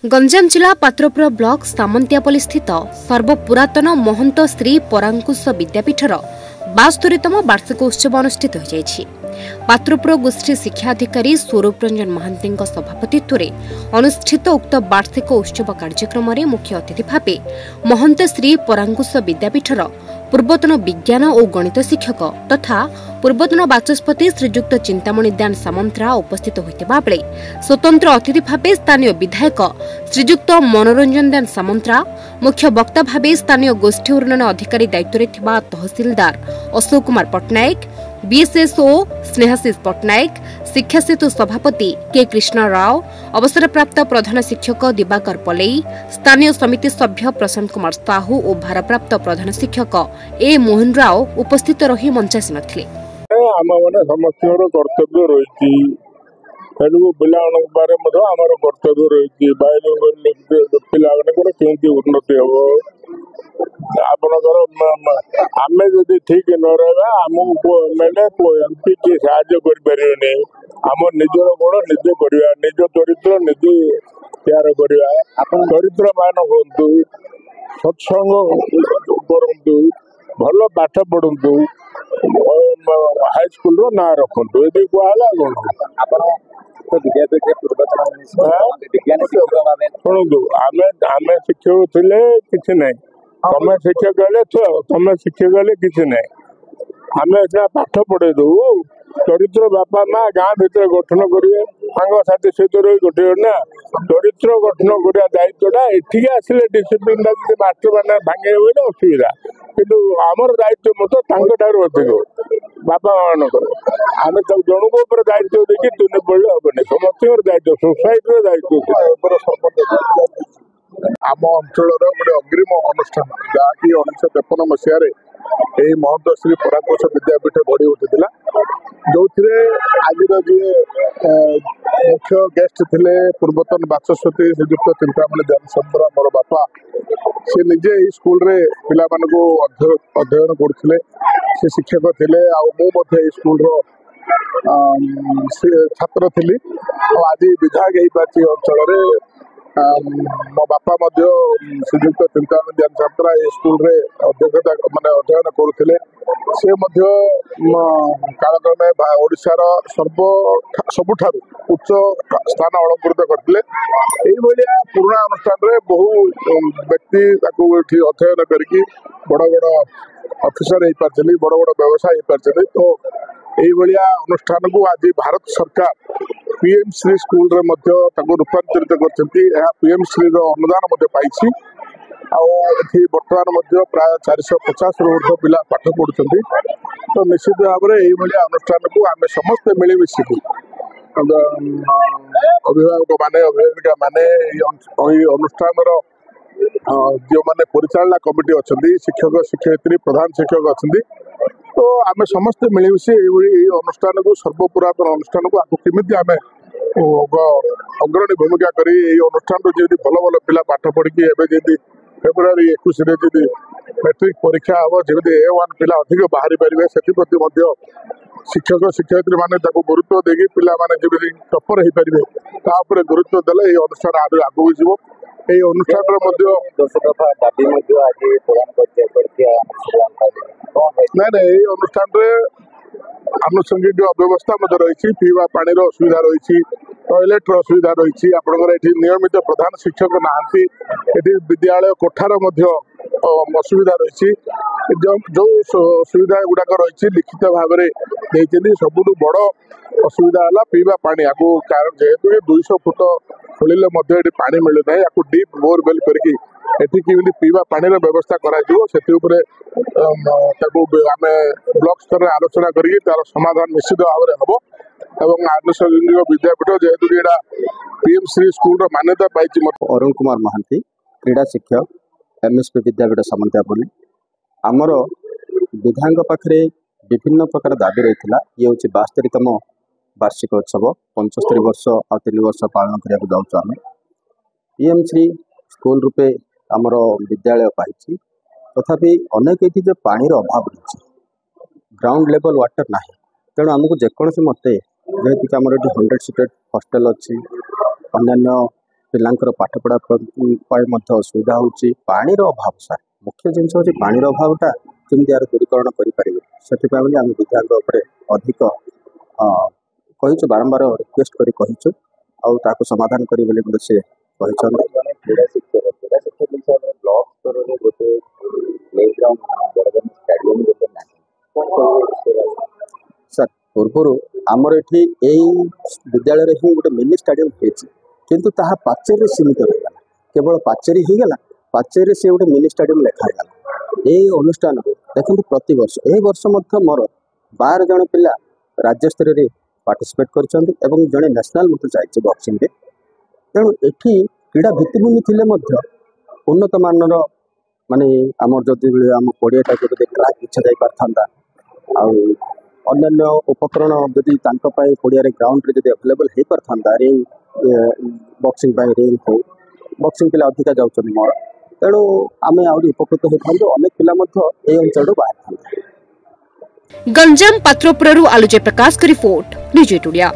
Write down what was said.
गंजाम जिला पात्रपुर ब्लॉक सामंतियापल्ली स्थित सर्वपुरातन महंत श्री परांकुश विद्यापीठर 72तम वार्षिकोत्सव अनुष्ठित हो पात्रपुर गोष्ठी शिक्षा अधिकारी स्वरूप रंजन महांती सभापतित्व अनुष्ठित उक्त वार्षिक उत्सव कार्यक्रम में मुख्य अतिथि भाव महंत श्री परांकुश विद्यापीठर पूर्वतन विज्ञान और गणित शिक्षक तथा पूर्वतन बाचस्पति श्रीजुक्त चिंतामणि दान सामंतरा उपस्थित होता बेले स्वतंत्र अतिथि भाव स्थानीय विधायक श्रीजुक्त मनोरंजन दान सामंतरा मुख्य वक्ता भाव स्थानीय गोष्ठी उन्नयन अधिकारी दायित्व तहसीलदार अशोक कुमार पट्टनायक बीएसएसओ स्नेहाशीष पट्टनायक शिक्षा सेतु सभापति के कृष्ण राव अवसरप्राप्त प्रधान शिक्षक दिवाकर पलेई स्थानीय समिति सभ्य प्रशांत कुमार साहू और भारप्राप्त प्रधान शिक्षक ए मोहन राव उपस्थित रही मंचासीन थे। कर्तव्य रही कर्तव्य रही उन्नति हम आमे जदि ठीक न रहा आमको एमपी किए साहाଯ୍य करें आम निजर गुण निजे करवा निज चरित्र निजे तैयार करवा चरित्र मान हूँ सत्संग करूँ भल पाठ पढ़ु हाईस्कल ना रखु ये शुणु आमे शिक्षक थे कि ना तुम शिक्षक गले तुम शिक्षक गले कि ना आम पाठ पढ़े दू चरित्र बापा माँ गाँ भीतर गठन करेंगे सांगसाथी सहित रही गोटे ना चरित्र गठन करने दायित्वटा एठिक आसिले डिसिप्लिन मास्टर मैंने भांगे बोले असुविधा किंतु आमर दायित्व मत अधिक बापा मान आम जनक दायित्व देखिए तुने पड़े हेनी समस्त दायित्व सोसाइटी दायित्व आम अंचल गोटे अग्रिम अनुष्ठान जहाँकि 1953 मसीह महंत श्री परांकुश विद्यापीठ गढ़ी उठी जो आज जी मुख्य गेस्ट थे पूर्वतन बाचस्पति श्रीजुक्त चिंतामणि दान मोर बापा सी निजे स्कूल रे पिला मानकु अध्ययन करते से शिक्षक थे आउ स्कूल छात्र थी आज विधायक हो पार्टी अंचल मो बापा श्रीजुक्त चिंतामणि दान छात्रा स्कूल रे अध्यक्षता माने अध्ययन करते से कालक्रमे ओडिशार सबुठारु उच्च स्थान अलंकृत करते पुराणा अनुष्ठान रे बहु व्यक्ति अध्ययन करके बड़ बड़ ऑफिसर हो पार्टी बड़ बड़ व्यवसाय हो पार्टी तो यही अनुष्ठान को आज भारत सरकार पीएम श्री स्कूल रे रूपांतरित कर पीएम श्री अनुदान पाई बर्तमान प्राय 450 रु ऊर्ध्व पिला पाठ पढ़ुं तो निश्चित भाव में यही अनुष्ठान को आम समस्ते मिलमिशिकी अभिभावक माने अभिभाविका माने अनुष्ठान जो मैंने परिचालना कमिटी अच्छा शिक्षक शिक्षयित्री प्रधान शिक्षक अच्छा तो आम समस्ते मिलमिशी अनुष्ठान को सर्वपुरातन अनुष्ठान को आपको केमी आम अग्रणी भूमिका करी अनुष्ठान जमी भल भल पिला पाठ पढ़ी एवं फेब्रुआरी 21 मैट्रिक परीक्षा हम जमी A1 पिला अधिक बाहरी पारे से शिक्षक शिक्षयित्री माने गुरुत्व देगी पिला माने जमी टपर हो पारे गुरुत्व देले ये अनुष्ठान आगू जीव ये अनुष्ठान नहीं अनुष्ठान आनुषंगिक व्यवस्था रही पीवा पानी असुविधा रही टॉयलेट असुविधा रही आपंकर नियमित प्रधान शिक्षक नहांती विद्यालय कोठार असुविधा रही जो सुविधा गुड़ाक रही लिखित भाव में सबुठ बड़ असुविधा है पीवा पानी आपको कारण जेहेतु 200 फुट खोलिले पानी मिलूना या डीप बोरवेल करके पीवा पानी व्यवस्था कर आम ब्लॉक स्तर आलोचना करके तार समाधान निश्चित भाव में हम एवं आनुषंगिक विद्यापीठ जेहेतु पीएम श्री स्कूल मान्यता पाई। अरुण कुमार महांती क्रीड़ा शिक्षक एमएसपी विद्यापीठ सामंतियापल्ली आमर विधायक पाखे विभिन्न प्रकार दाबी रही है ये हूँ 72तम वार्षिकोत्सव 75 वर्ष आ 3 वर्ष पालन करने जाऊँ आम पीएम श्री स्कूल रूपे आमर विद्यालय पाई तथापि अनेक ये जो पानी अभाव रही ग्राउंड लेवल वाटर ना तेणु आमको जेकोसी मत जेहेतु आम 100 सीटेड हॉस्टल अच्छी अन्य पिलांकर पाठपढ़ा असुविधा होची पानी रो अभाव सर मुख्य जिनस होची पानी रो अभावटा केमती यार दूरीकरण करि परिबे सेति पाबली हम विद्यालय ऊपर अधिक कहिछु बारंबार रिक्वेस्ट करी कहिछु आ ताको समाधान करी बोले मते से कहिछन क्रीड़ा शिक्षक विषय में ब्लॉक स्तर रे गोटे प्लेग्राउंड बड़गन स्टेडियम गोटे ना सर पूर्व आमर एठी एई विद्यालय रे ही गोटे मिनी स्टेडियम हेछि किंतु ताहा पाचेरी सीमित रहीगला केवल पाचेरी ही गला पाचेरी से गोटे मिनी स्टेडियम लेखा गला ए अनुष्ठान देखो प्रति वर्ष ए वर्ष मध्य मोर 12 जन पिला राज्य स्तर रे पार्टिसिपेट करछन्ति एवं जने नेशनल मत जाइछ बॉक्सिंग रे तेणु एठी क्रीड़ा भित्तिभूमि थिले मध्य उन्नत मानर माने हमर जदि हम पड़ियाटा को ट्रैक इच्छा जाई पारथांदा आ अन्य उपकरण जदि तांका पाई पड़िया रे ग्राउंड रे जदि अवेलेबल हे पारथांदा रे बॉक्सिंग बाय रिंग हो बॉक्सिंग पिला अधिका जाउछन मोर तेणु आमे आउरी उपकृत होथांदो अनेक पिला मध्य ए अंचल बाहर थांदा गंजाम पात्रपुरु आलुजय प्रकाश की रिपोर्ट निज टुडिया।